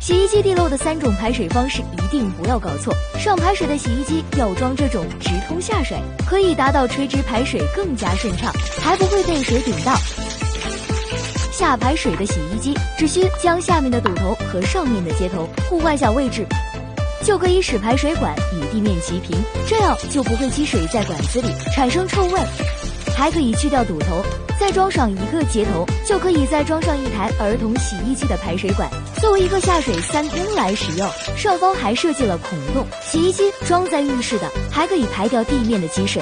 洗衣机地漏的3种排水方式一定不要搞错。上排水的洗衣机要装这种直通下水，可以达到垂直排水更加顺畅，还不会被水顶到。下排水的洗衣机只需将下面的堵头和上面的接头互换下位置，就可以使排水管与地面齐平，这样就不会积水在管子里产生臭味。还可以去掉堵头，再装上一个接头，就可以再装上一台儿童洗衣机的排水管，作为一个下水3通来使用。上方还设计了孔洞，洗衣机装在浴室的，还可以排掉地面的积水。